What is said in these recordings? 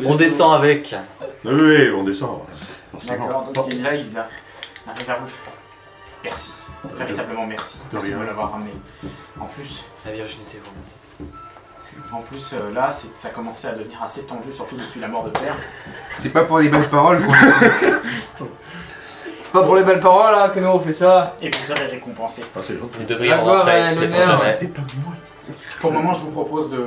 On descend avec. Oui, on descend. D'accord, donc il est là, il arrive vers vous. Merci. Véritablement merci. Merci de me l'avoir ramené. En plus, La virginité, vous remercie. là, ça commençait à devenir assez tendu, surtout depuis la mort de Père. C'est pas pour des belles paroles qu'on C'est pas pour les belles paroles là que nous on fait ça. Et vous serez récompensé. Ah, c'est gentil. Nous devrions La gloire rentrer. et C'est l'honneur. jamais. Pour le moment, je vous propose de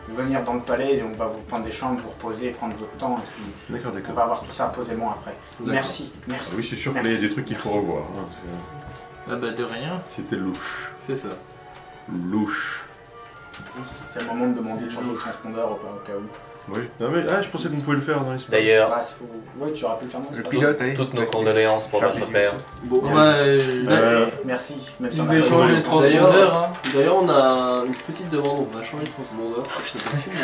venir dans le palais et on va vous prendre des chambres, vous reposer, prendre votre temps et puis D'accord, on d'accord. va voir tout ça posément après. Merci, merci. Ah oui, c'est sûr qu'il Merci. y a des trucs qu'il faut revoir. hein. Ah bah de rien. C'était louche. C'est ça. Louche. Juste, c'est le moment de demander de changer le transpondeur au cas où. Oui. Non mais je pensais qu'on pouvait le faire dans les semaines. D'ailleurs, Bah, ouais, tu auras pu le faire non, c'est Le pas pilote, allez. toutes nos condoléances pour votre père. Bon, Merci, même si je on a vais pas changer le le temps. transpondeur. D'ailleurs, on a une petite demande, on va changer le transpondeur. C'est possible.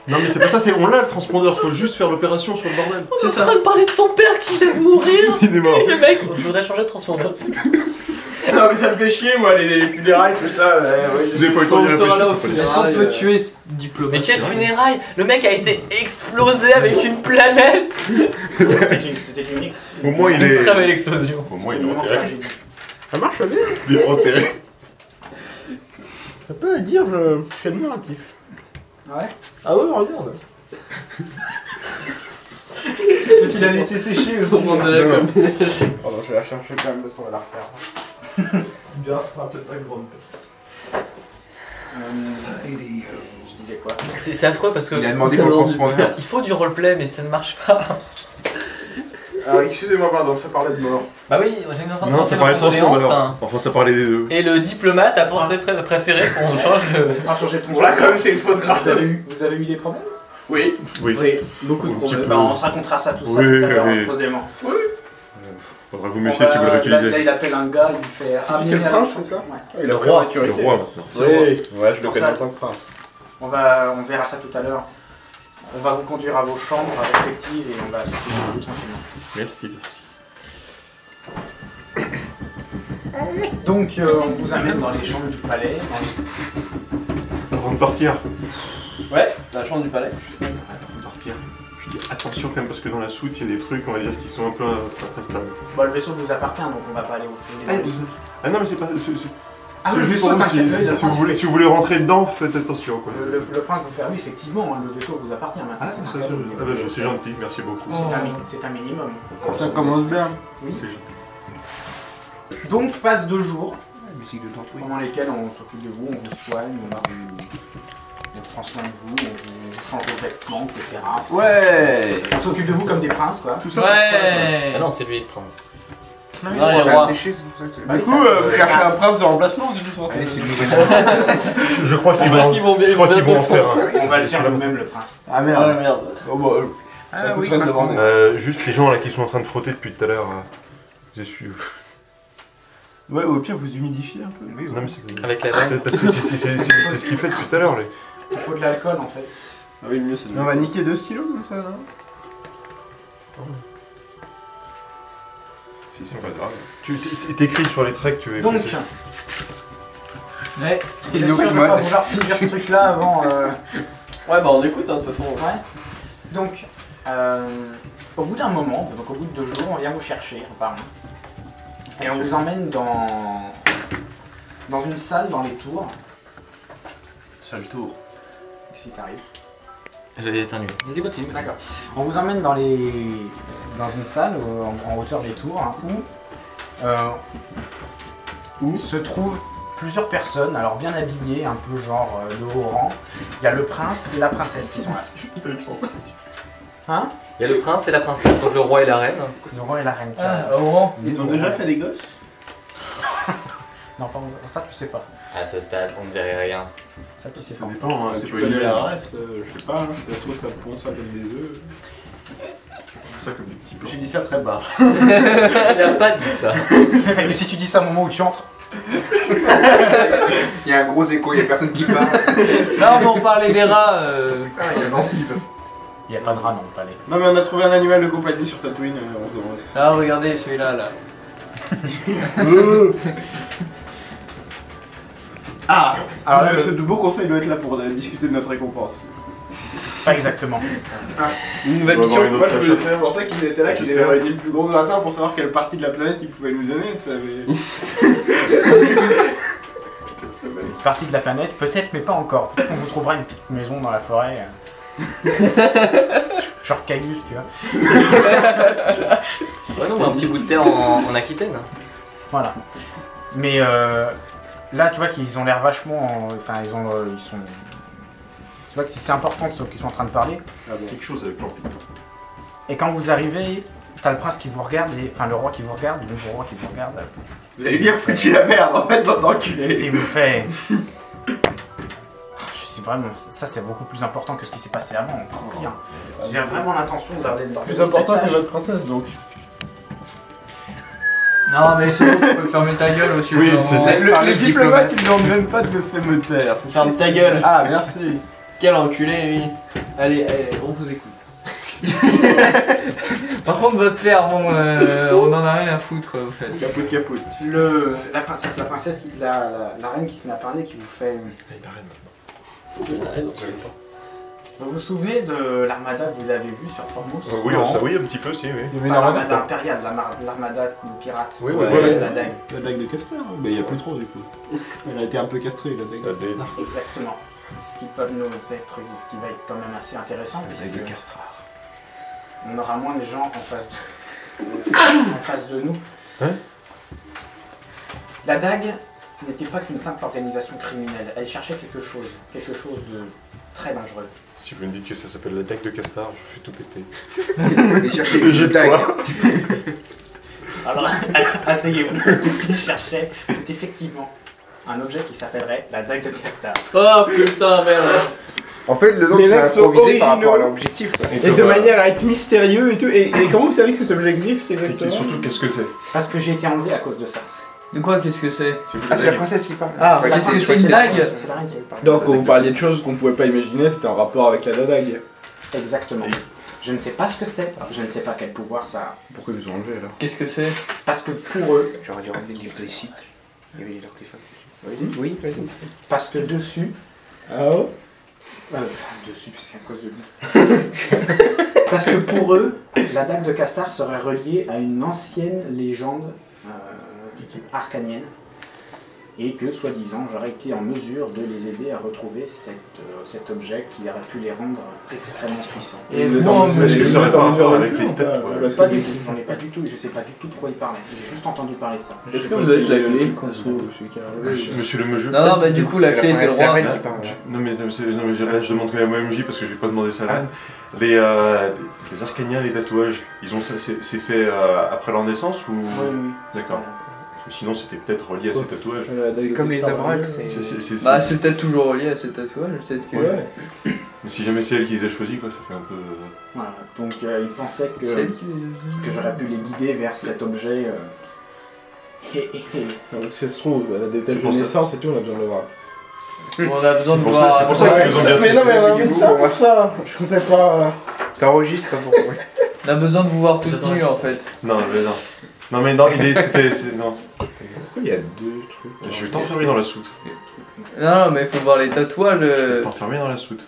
Non mais c'est pas ça, on l'a le transpondeur, faut juste faire l'opération sur le bordel. C'est ça. de parler de son père qui vient de mourir. Il est mort. Le mec, je voudrais changer de transpondeur. Non mais ça me fait chier moi, les funérailles, tout ça. Vous avez pas eu le temps On d'y sera là au réfléchir. final. Est-ce qu'on peut tuer ce diplomate? Mais quelle funérailles! Le mec a été explosé avec une planète! C'était une Au moins il Une est... très belle explosion. Au moins il une est immense enterré. tragédie. Ça marche bien. Il est enterré. Ça peut à dire, je suis admiratif. Ouais. Ah ouais, regarde. Tu l'as laissé sécher aussi. Pour prendre de la Non. combinaison. Pardon, je vais la chercher quand même parce qu'on va la refaire. Bien, ça sera peut-être pas grande. Je disais quoi? C'est affreux parce que. Il a demandé pour le transpondeur. Il faut du roleplay, mais ça ne marche pas. Alors, excusez-moi, pardon, ça parlait de mort. Bah oui, j'ai une Non, ça parlait de condoléances, transpondeur. hein. Enfin ça parlait des deux. Et le diplomate a pensé préféré qu'on change le. On fera changer de Bon, là, transpondeur. quand même, c'est une faute grave. Vous avez eu des problèmes? Oui. Oui. Oui, beaucoup de Un petit problèmes. peu. Bah, on se racontera ça tout ça Oui, tout à l'heure, oui. posément. Faudra vous méfier si vous le Là, réutilisez. il appelle un gars, il fait. C'est le prince, c'est ça Ouais. Il a Le pris roi, la c'est le maturité. roi maintenant. Oui, ouais, je C'est le pour connais ça. en tant que prince. On verra ça tout à l'heure. On va vous conduire à vos chambres respectives et on va s'occuper de vous tranquillement. Merci. Donc, on vous amène dans les chambres du palais. Avant de partir. Ouais, la chambre du palais. Avant de partir. Je dis attention quand même parce que dans la soute il y a des trucs on va dire qui sont un peu intrastables. Bon, le vaisseau vous appartient donc on va pas aller au fond. Ah non mais c'est pas... Ah, c'est le juste vaisseau, pour vous, t'inquiète, oui, le si vous prince, voulez, si vous voulez rentrer dedans, faites attention quoi. Le prince vous fait, oui, effectivement, hein, le vaisseau vous appartient maintenant. Ah, c'est ça, un cadeau. c'est gentil, merci beaucoup. C'est un minimum. Ça commence bien. Oui. C'est gentil. Donc, passe 2 jours Musique de tortue. pendant lesquels on s'occupe de vous, on vous soigne, on prend soin de vous, on vous change vos vêtements, etc. Ouais. On s'occupe de vous comme des princes, quoi. Tout ça. Ouais! Ah non, c'est lui le prince. Non, Ça les a rois. séché, c'est pour ça que... Bah Du oui, coup, ça- vous cherchez un prince de remplacement, de toute façon. Allez, c'est le nouvel. Je crois qu'ils Ah, s'ils vont bien- je crois ils vont qu'ils vont en bientôt faire un. On va le faire nous-mêmes, le prince. Ah Ah merde. merde. Oh bah, Ah ça oui, coûterait de par demander. Juste les gens là qui sont en train de frotter depuis tout à l'heure. J'ai su. Ouais, au pire, vous humidifiez un peu. Oui, Non mais c'est Avec la veine. parce que c'est ce qu'il fait depuis tout à l'heure. Les... Il faut de l'alcool, en fait. Ah oui, le mieux c'est de On va niquer 2 stylos comme ça, non? C'est pas grave. Tu t'écris sur les traits que tu veux. Donc, effacer. Ouais, vous c'est êtes une sûr nouvelle de pas mode. vouloir finir ce truc-là avant... Ouais, bah on écoute, hein, de toute façon. Ouais. Donc, au bout d'un moment, donc au bout de 2 jours, on vient vous chercher, apparemment. Et on vous emmène dans une salle dans les tours. Sale tour. Si t'arrives. J'avais éteint lui. Vas-y, continue. D'accord. On vous emmène dans une salle en hauteur des tours hein, où se trouvent plusieurs personnes, alors bien habillées, un peu genre de haut rang. Il y a le prince et la princesse qui sont là. Hein? Il y a le prince et la princesse, donc le roi et la reine. C'est le roi et la reine. qui Ah, arrivent. au rang. Ils ont déjà fait des gosses? Non, pardon, ça tu sais pas. À ce stade, on ne verrait rien. Ça tu sais Ça pas. dépend, hein, C'est c'est tu pas connais une la erreur. race, je sais pas, hein, si ça se trouve ça pond ça comme des œufs. C'est ça comme des petits blancs. J'ai dit ça très bas. Je n'ai pas dit ça. Et si tu dis ça au moment où tu entres. Il y a un gros écho, il y a personne qui parle. Non, mais on parlait des rats. Il n'y a pas de rat dans le palais. Non mais on a trouvé un animal de compagnie sur Tatooine, on se demande. Ah, regardez celui-là là. Ah. Alors, Alors ce de beau conseil doit être là pour discuter de notre récompense. Pas exactement. Une nouvelle On va mission. avoir une Moi, autre je tâche à faire. pensais qu'ils étaient là, qu'ils J'espère. avaient aidé le plus gros gratin pour savoir quelle partie de la planète ils pouvaient nous donner. Tu savais. Une partie de la planète, peut-être, mais pas encore. Peut-être qu'on vous trouvera une petite maison dans la forêt. Genre Caius, tu vois. Ouais, non, mais un petit bout de terre en Aquitaine. Voilà. Mais là, tu vois qu'ils ont l'air vachement. Enfin, ils sont. Tu vois que c'est important ceux qui sont en train de parler. Quelque chose avec l'empire. Et quand vous arrivez, t'as le prince qui vous regarde, enfin le roi qui vous regarde, le nouveau roi qui vous regarde. Vous allez dire foutu la merde en fait, bande d'enculés. Et il vous fait. Je sais vraiment. Ça, c'est beaucoup plus important que ce qui s'est passé avant, encore pire. J'ai vraiment l'intention de leur Plus important que votre princesse donc. Non, mais c'est bon, tu peux fermer ta gueule aussi. Oui, vraiment. c'est ça. Le diplomate, il me demande même pas de me faire me taire. c'est Ferme triste. ta gueule. Ah, merci. Quel enculé, lui. Allez, on vous écoute. Par contre, votre père, bon, on en a rien à foutre, au fait. Capote. La princesse, la reine qui se met à parler, qui vous fait. Vous vous souvenez de l'armada que vous avez vue sur Formos? Oui, ça oui, un petit peu, si, oui. Il y avait une Pas l'armada armada. impériale, l'armada de pirates. Oui, ouais, Ouais, ouais. la dague. La dague de Castor, mais il n'y a plus trop du coup. Elle a été un peu castrée la dague. La dague. Exactement. Ce qui peut nous être, ce qui va être quand même assez intéressant, puisque Castrar. on aura moins de gens en face de nous. Hein? La dague n'était pas qu'une simple organisation criminelle. Elle cherchait quelque chose de très dangereux. Si vous me dites que ça s'appelle la dague de Castar, je fais tout péter. Et chercher une dague. Alors, asseyez-vous, parce que ce qu'il cherchait, c'est effectivement un objet qui s'appellerait la dague de Castar. Oh putain, merde. En fait, le nom Les est mecs sont improvisé par rapport à originaux. l'objectif. Et de manière à être mystérieux et tout. Et comment vous savez que cet objet existe Et exactement? surtout, qu'est-ce que c'est? Parce que j'ai été enlevé à cause de ça. De quoi, qu'est-ce que c'est? C'est Ah, c'est la princesse qui parle. Ah, Bah, La qu'est-ce que princesse, c'est, une dague? C'est la reine qui avait parlé. Donc quand vous parliez de choses qu'on pouvait pas imaginer, c'était en rapport avec la dague. Exactement. Je ne sais pas ce que c'est, je ne sais pas quel pouvoir ça a. Pourquoi ils vous ont enlevé alors? Qu'est-ce que c'est? Parce que pour eux, J'aurais dû ramener du Brexit. Il y avait les artefacts. Oui, Oui, parce que dessus, Ah ouais? dessus, c'est à cause de lui. Parce que pour eux, la dague de Castar serait reliée à une ancienne légende arcanienne. Et que, soi-disant, j'aurais été en mesure de les aider à retrouver cet objet qui aurait pu les rendre extrêmement puissants. Et Vous êtes moi, en en mesure- Est-ce que vous ça aurait êtes pas en un rapport mesure de avec le les faire, têtes, ou pas ouais. Parce Pas que du tout, j'en ai pas du tout, je sais pas du tout de quoi il parlait. J'ai juste entendu parler de ça. Est-ce que vous avez la clé? Monsieur le Meugeux. Non, bah du coup, la clé, c'est le roi. Ah, non mais là, je demande quand même au MJ parce que je vais pas demander ça là. Les Arcaniens, les tatouages, ils ont ça, c'est fait après leur naissance ou? Oui. D'accord. Parce que sinon c'était peut-être relié à ces tatouages. C'est comme les Abrax. C'est- Bah, c'est peut-être toujours relié à ces tatouages, peut-être que. Ouais. Mais si jamais c'est elle qui les a choisis, quoi, ça fait un peu. Voilà. Donc ils pensaient que, C'est elle qui les j'aurais pu les guider vers cet objet. Et Non, parce que ça se trouve, elle a des C'est têtes de pour ça. naissance et tout, on a besoin de le voir. On a besoin de C'est pour voir. ça- c'est pour ça qu'ils nous ont bien Mais non, mais on a traité. mis ça pour ça. Je comptais pas. T'enregistres pourquoi? On a besoin de vous voir toutes nues en fait. Non, mais non. Non, mais non, non. Pourquoi il y a deux trucs? Je vais t'enfermer dans la soute. Non, mais il faut voir les tatouages. Je vais t'enfermer dans la soute.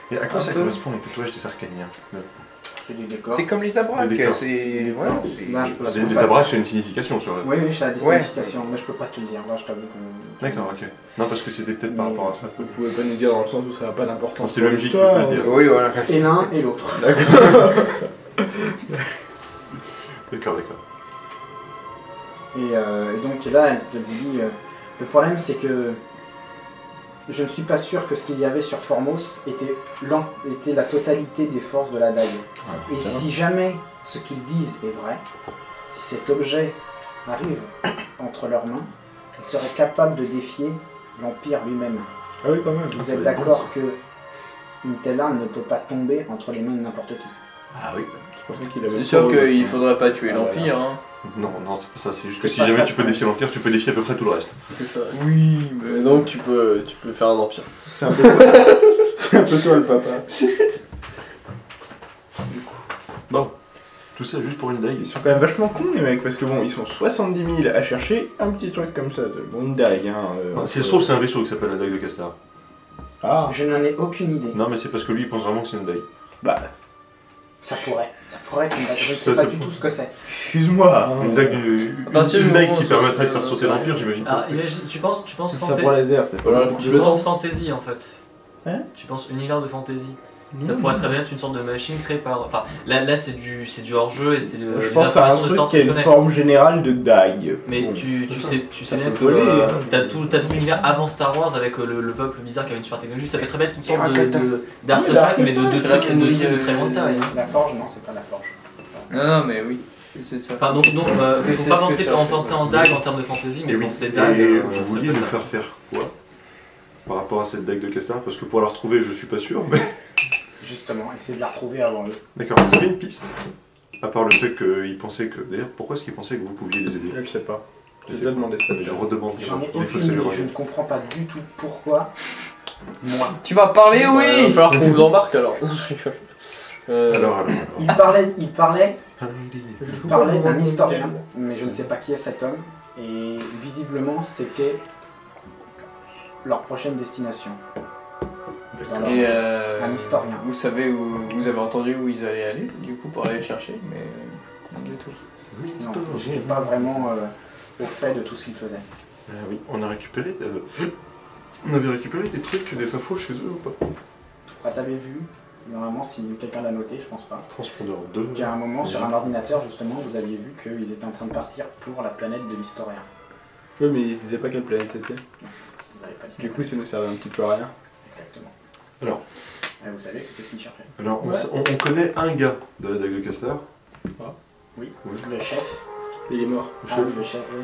Et à quoi Un ça peu. correspond les tatouages des Arcaniens? c'est du décor. C'est comme les Les Abrax, décors. c'est. Voilà. Là, je peux Les abrages, c'est une signification sur eux. Oui, ça a des Ouais. significations, mais je peux pas te le dire. Là, je t'avoue que. D'accord, ok. Non, parce que c'était peut-être par rapport à ça. Vous pouvez pas nous dire dans le sens où ça n'a pas Non, d'importance. c'est pour le MJ qui l'histoire, peut le dire. Oui, voilà. Et l'un et l'autre. D'accord. Et donc là, elle vous dit, le problème c'est que je ne suis pas sûr que ce qu'il y avait sur Formos était la totalité des forces de la dague. Et si jamais ce qu'ils disent est vrai, si cet objet arrive entre leurs mains, ils seraient capables de défier l'Empire lui-même. Ah oui, quand même. Vous ça êtes va être d'accord que une telle arme ne peut pas tomber entre les mains de n'importe qui. Ah oui. C'est pour ça qu'il avait. C'est sûr qu'il faudrait pas tuer l'Empire. Hein. Non, c'est pas ça, c'est juste C'est que si pas jamais ça, tu peux ouais. défier l'Empire, tu peux défier à peu près tout le reste. C'est ça. Oui, Et donc tu peux faire un empire. C'est un peu c'est un peu toi le papa. Bon. Tout ça juste pour une dague. Ils sont quand même vachement cons les mecs, parce que bon, ils sont 70 000 à chercher un petit truc comme ça, de bon, une dague, hein. Si ça se trouve, c'est un vaisseau qui s'appelle la dague de Castar. Ah, Je n'en ai aucune idée. Non, mais c'est parce que lui, il pense vraiment que c'est une dague. bah, Ça pourrait être une dague. Je ne Ça, sais pas ça du tout ce que c'est. excuse-moi. hein. Une dague, À partir du une dague moment qui où ça, permettrait de c'est- faire sauter c'est l'Empire, vrai. j'imagine. Ah, imagine, tu penses Ça fantasy. pour laser, c'est pas Voilà, beaucoup je de pense temps. fantasy en fait. Hein Tu penses univers de fantasy. Ça Non. pourrait très bien être une sorte de machine créée par. Enfin, là c'est du hors-jeu et c'est Je les pense à un informations de truc Star qui a que je une connais. forme générale de dague. Mais Bon. tu Ça sais bien peut que coller, hein. t'as tout l'univers avant Star Wars avec le peuple bizarre qui avait une super technologie. Ça peut très bien être une sorte Rakata. d'artefact, mais de C'est la trucs fonderie, de très grande taille. La forge, non, c'est pas la forge. Non, mais oui. C'est ça. Enfin, donc C'est faut ce pas que penser ça en fait, penser en dague en termes de fantasy, mais Et oui. penser Et dague. vous ça vouliez peut nous être- faire faire quoi par rapport à cette dague de Castar? Parce que pour la retrouver, je suis pas sûr, mais... Justement, essayer de la retrouver avant eux. D'accord, vous avez une piste? À part le fait qu'il pensait que... D'ailleurs, pourquoi est-ce qu'il pensait que vous pouviez les aider? Je le sais pas. Je J'ai sais déjà pas. demandé ça Je déjà. redemande. J'en ai Il faut aucune que ça lui idée, je revienne. ne comprends pas du tout pourquoi moi. Tu vas parler, Euh, Il va oui. falloir qu'on vous embarque alors. Alors... Il parlait d'un historien, mais je ne sais pas qui est cet homme, et visiblement c'était leur prochaine destination. Dans leur- Et Un historien. vous savez où vous avez entendu où ils allaient aller, du coup, pour aller le chercher, mais non du tout. Non, je n'étais pas vraiment au fait de tout ce qu'ils faisaient. Ah oui, on a récupéré... On avait récupéré des trucs, des infos chez eux ou pas? Ah, t'avais vu, normalement, si quelqu'un l'a noté, je pense pas, Transpondeur 2... qu'à un moment sur un ordinateur, justement, vous aviez vu qu'ils étaient en train de partir pour la planète de l'historien. Oui, mais il disait pas quelle planète c'était. Vous n'avez pas dit. Du coup, ça nous servait un petit peu à rien. Exactement. Alors. Et vous savez que c'était ce qu'ils cherchaient. Alors, Ouais. on connaît un gars de la dague de Castar. Oui. Oui. Le chef. Il est mort. Ah oui, le chef, oui.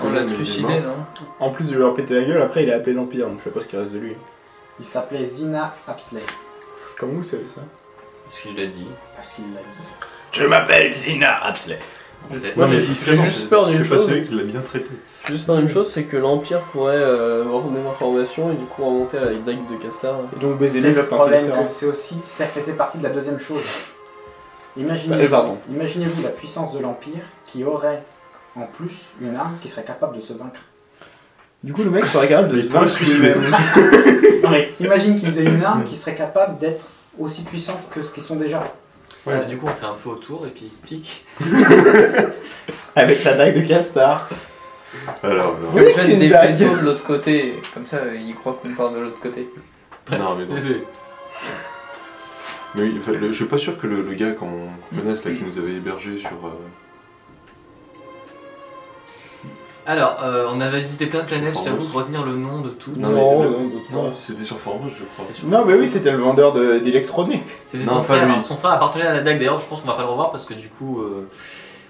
On l'a trucidé, non? En plus de lui avoir pété la gueule, après il a appelé l'Empire, donc je sais pas ce qui reste de lui. Il s'appelait Zina Apsley. Comment vous savez ça? Je l'ai dit. Parce qu'il l'a dit. Je m'appelle Zina Apsley. C'est- Ouais, mais c'est- il se présente, juste peur d'une je suis pas chose. celui qui l'a bien traité. J'ai juste peur d'une chose, c'est que l'Empire pourrait avoir des informations et du coup remonter à la dague de Castar. Et donc baiser C'est les le meufs quand il problème sort. que c'est aussi, ça faisait partie de la deuxième chose. Pardon. Imaginez-vous la puissance de l'Empire qui aurait en plus une arme qui serait capable de se vaincre. Du coup, le mec serait capable de Il se pourrait vaincre se suicider. lui-même. Non mais imagine qu'ils aient une arme qui serait capable d'être aussi puissante que ce qu'ils sont déjà. Ouais, du coup, on fait un feu autour et puis ils se piquent. Avec la dague de Castar. Alors, Oui, On c'est jette une des dague. vaisseaux de l'autre côté, comme ça ils croient qu'on part de l'autre côté. non, mais non. Mais oui, enfin, je suis pas sûr que le gars qu'on connaisse là qui nous avait hébergé sur. Alors, on avait visité plein de planètes, je t'avoue, Formos. de retenir le nom de toutes. Non, Non, mais le- non, Non, c'était sur Formos, je crois. C'était sur- Non, mais oui, c'était le vendeur d'électronique. C'était Non, son pas frère. lui. Hein. Son frère appartenait à la dague. D'ailleurs, je pense qu'on va pas le revoir parce que du coup,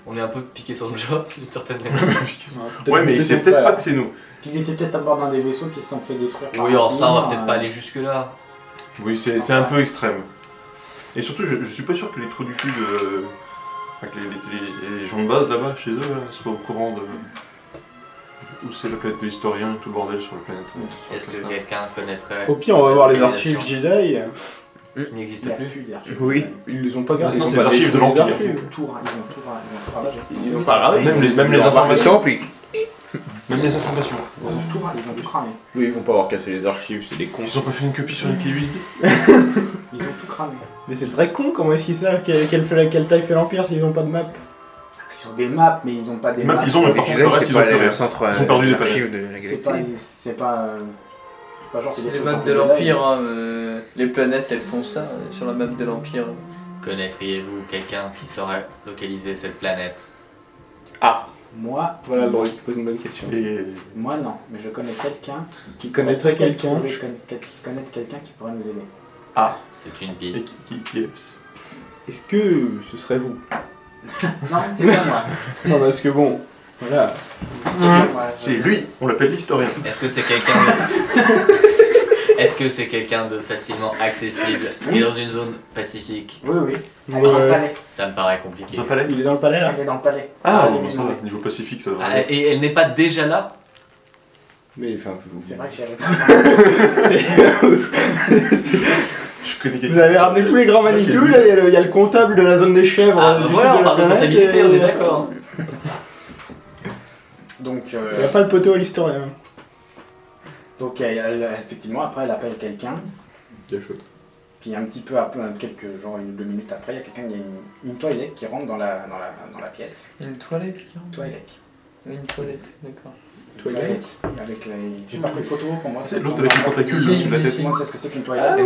on est un peu piqué sur le job d'une certaine manière. Ouais, mais il sait peut-être pas que c'est nous. Qu'ils étaient peut-être à bord d'un des vaisseaux qui se sont fait détruire. par Oui, alors ça, on va un peut-être pas aller jusque-là. Oui, c'est un peu extrême. Et surtout, je suis pas sûr que les trous du cul de. Enfin, que les gens de base là-bas, chez eux, là, soient au courant de. Où c'est la planète de l'historien, tout le bordel sur la planète. Est-ce que quelqu'un connaîtrait Au pire, on va voir les l'organisation archives Jedi. qui Il n'existe y a plus? plus d'archives. Oui. Ils les ont pas gardés. Maintenant, ils c'est ont les pas archives de détruit les l'Empire. Ils archives. ont tout ravagé. Ils ont pas ravé. Même les Ils ont informations. ravé. Même les informations. Ils ont tout cramé. Oui, ils vont pas avoir cassé les archives, c'est des cons. Ils ont pas fait une copie sur une clé USB. Ils ont tout cramé. Mais c'est très con, comment est-ce qu'ils savent quelle taille fait l'Empire s'ils ont pas de map? Ils ont des maps, mais ils ont pas des maps. Ils ont, mais par contre, le reste, ils ont plus rien. centre Ils ont perdu des d'archives de la C'est galaxie. pas genre C'est des les trucs maps en de Jedi. l'Empire, hein, les planètes elles font ça sur la map de l'Empire. Connaîtriez-vous quelqu'un qui saurait localiser cette planète? Moi, Voilà le droit qui pose une bonne question. Et. moi non, mais je connais quelqu'un Qui connaîtrait quelqu'un qui connaît quelqu'un qui pourrait nous aider. C'est une Et piste. qui est. Est-ce que ce serait vous? Non, c'est pas moi. Non, parce que bon, voilà. C'est lui, on l'appelle l'historien. Est-ce que c'est quelqu'un de... Est-ce que c'est quelqu'un de facilement accessible et dans une zone pacifique? Oui, oui. Elle est dans le palais. Ça me paraît compliqué. Ça palais. Il est dans le palais là? Elle est dans le palais. Ah, Allez bon, lui ça va, demander. niveau pacifique, ça va. Ah, et elle n'est pas déjà là? Mais enfin, C'est vrai que j'y arrive pas. Je connais quelqu'un. Vous avez ramené tous les grands Manitou, là, il y a le comptable de la zone des chèvres. Ah bah du voilà, sud on de la parle de planète, comptabilité, et- on est d'accord. Donc, Il n'y a pas le poteau à l'historien. Donc effectivement, après elle appelle quelqu'un. Puis un petit peu après, quelques genre 1 ou 2 minutes après, il y a quelqu'un, il y a une toilette qui rentre dans la pièce. Une toilette qui rentre. Toilette. Une toilette, d'accord. Toilette. Avec j'ai pas pris de photo pour moi. C'est l'autre avec les tentacules Si, au-dessus de la si, tête. si. Tout le monde sait ce que c'est qu'une toilette.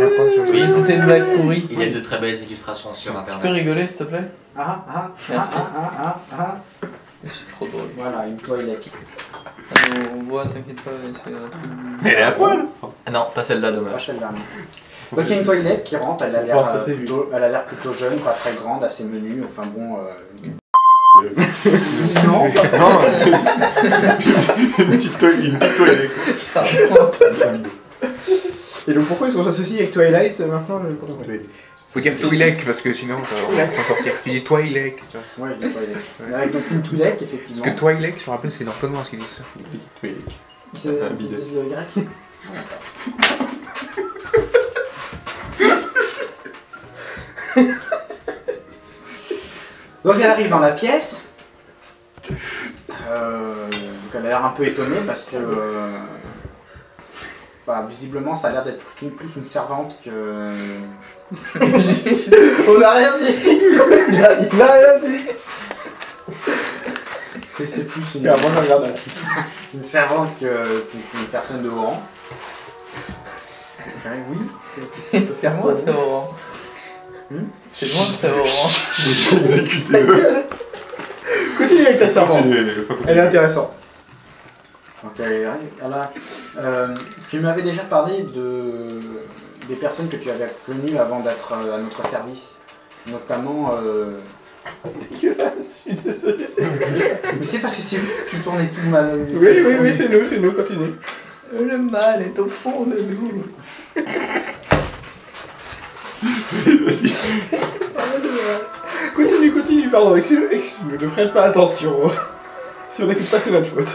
Oui, C'était une blague pourrie. il y a de très belles illustrations sur Tu peux internet. rigoler s'il te plaît? Merci. Ah. C'est trop drôle. Voilà, une toilette. On voit, t'inquiète pas, c'est un truc. Elle est à poil. Ah non, pas celle-là, Pas dommage. celle-là, non. Donc il y a une toilette qui rentre, elle a l'air Enfin, ça, c'est elle a l'air plutôt jeune, pas très grande, assez menue, enfin bon. Non, Non, une petite toilette. Et donc pourquoi ils sont associés avec Twilight maintenant je comprends pas. Faut dire Twi'lek parce que sinon ça va s'en sortir. Tu dis Twi'lek, tu vois. moi je dis toilette. Avec donc une toilette, effectivement. Parce que Twi'lek, je me rappelle, c'est dans Clone Wars qu'ils disent ça. C'est un bidet. le grec. Donc elle arrive dans la pièce. Donc elle a l'air un peu étonnée parce que visiblement ça a l'air d'être plus une servante que. On a rien dit. Il a rien dit. C'est plus une, Tiens, moi je regarde. une servante qu'une personne de haut rang. Oui. C'est moi, c'est Oran. C'est moi, c'est Oran. J'ai exécuté. Continue avec ta servante. Elle est intéressante. Donc tu m'avais déjà parlé des personnes que tu avais connues avant d'être à notre service, notamment. Dégueulasse, je suis désolé. Mais c'est parce que c'est vous qui tournez tout mal. Oui, c'est nous, continue. Le mal est au fond de nous. Vas-y. Continue, pardon, excuse-moi, ne prête pas attention. Si on n'écoute pas, c'est notre faute.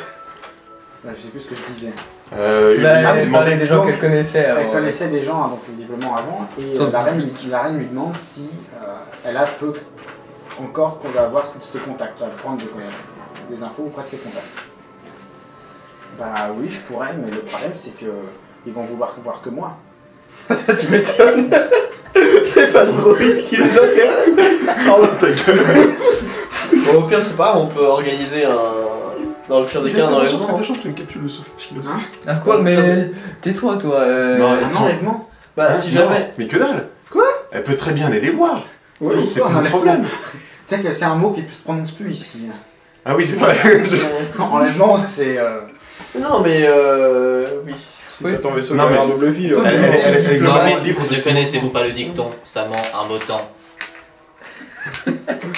Je sais plus ce que je disais. Elle parlait des gens donc, qu'elle connaissait Elle avant. connaissait des gens donc visiblement avant, et la reine lui demande si elle a peu encore qu'on va avoir ses contacts, elle va prendre des infos auprès de ses contacts. Bah oui, je pourrais, mais le problème c'est que ils vont vouloir voir que moi. Ça, tu m'étonnes. C'est pas drôle qui les intéresse. Pardon, ta gueule. Bon, au pire, c'est pas grave, on peut organiser un. Dans le pire des cas, un enlèvement. T'as chance, tu une capsule de sauvetage. Hein Ah quoi, mais tais-toi toi. Non, Un enlèvement. Bah, si jamais. Mais que dalle. Quoi? Elle peut très bien aller les voir. Oui, C'est pas un problème. Tu sais que c'est un mot qui ne se prononce plus ici. Ah oui, c'est vrai. Enlèvement, c'est. Non, mais oui. Si t'as ton vaisseau Non, mais- vers un double fil. Elle est Non, globalement mais libre de ne ses connaissez-vous pas le dicton ça ment un beau temps?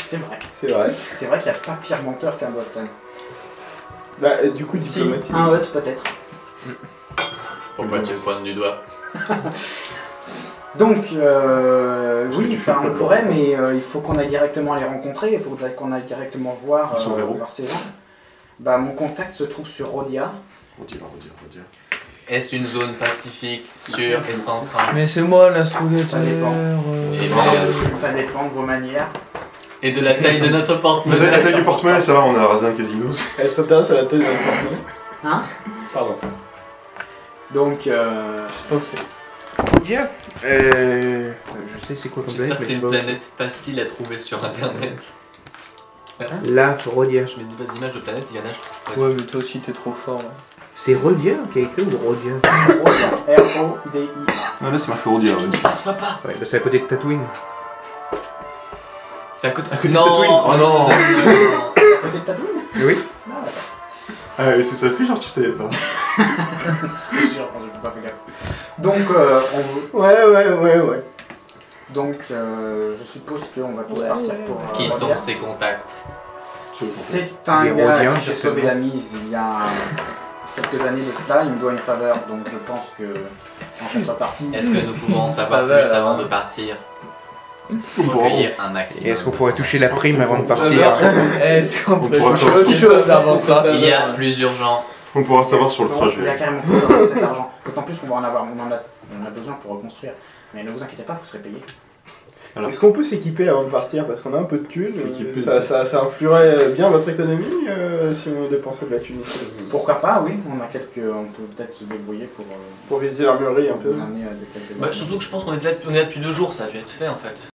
C'est vrai. C'est vrai. C'est vrai qu'il n'y a pas pire menteur qu'un Boston. Bah, du coup, Si, diplomatique. un hut peut-être. Pourquoi tu me pointes du doigt? Donc, oui, enfin, on pourrait, mais il faut qu'on aille directement les rencontrer, il faudrait qu'on aille directement voir Ils sont héros. leur saison. Bah, mon contact se trouve sur Rodia. Redire. Est-ce une zone pacifique, sûre et sans crainte? Mais c'est moi l'instructeur. Ça dépend. Et merde. Ça dépend de vos manières. Et de la taille de notre porte-monnaie. La taille du porte-monnaie, ça va, on a rasé un casino. Elle s'intéresse à la tête de la personne. Hein? Pardon. Donc, Je sais pas où c'est. Bien. Je sais c'est quoi comme J'espère planète, que mais c'est une je sais pas. planète facile à trouver sur internet. Merci. Là, Rodia. Je mets des images de planètes, il y en a, je trouve. Ouais, mais toi aussi t'es trop fort. Ouais. C'est Rodia qui a écrit ou Rodia? Rodia, R-O-D-I-A. Non, là, c'est marqué Rodia. Ne passe pas. Ouais, bah c'est à côté de Tatooine. C'est à côté côté de non, Tatooine. Oh non. Côté de ta douille? Oui. Ah, d'accord. Ah, et c'est ça fait genre tu savais pas. Je suis sûr, j'ai pas fait gaffe. Donc, Ouais. donc je suppose qu'on va tous partir pour. Qui Rodia. sont ces contacts? C'est un Des gars Rhodiens, qui j'ai sauvé la mise il y a quelques années de cela, il me doit une faveur, donc je pense que en contrepartie. Est-ce que nous pouvons en savoir Pas mal, plus avant hein. de partir? Recueillir un Et maximum. est-ce qu'on pourrait toucher la prime avant de partir? Est-ce qu'on On peut pourra toucher savoir. autre chose avant de partir? Il y a plus urgent. On pourra savoir sur le Il y a trajet. carrément besoin de cet argent. D'autant plus qu'on va en avoir, on en a besoin pour reconstruire. Mais ne vous inquiétez pas, vous serez payé. Alors. Est-ce qu'on peut s'équiper avant de partir parce qu'on a un peu de thunes S'équiper. ça influerait bien votre économie si on dépensait de la thune ici. Pourquoi pas, oui, on peut peut-être se débrouiller pour Pour visiter l'armurerie un peu. vous amener à des quelques Bah, surtout que je pense qu'on est là depuis 2 jours, ça a dû être fait en fait.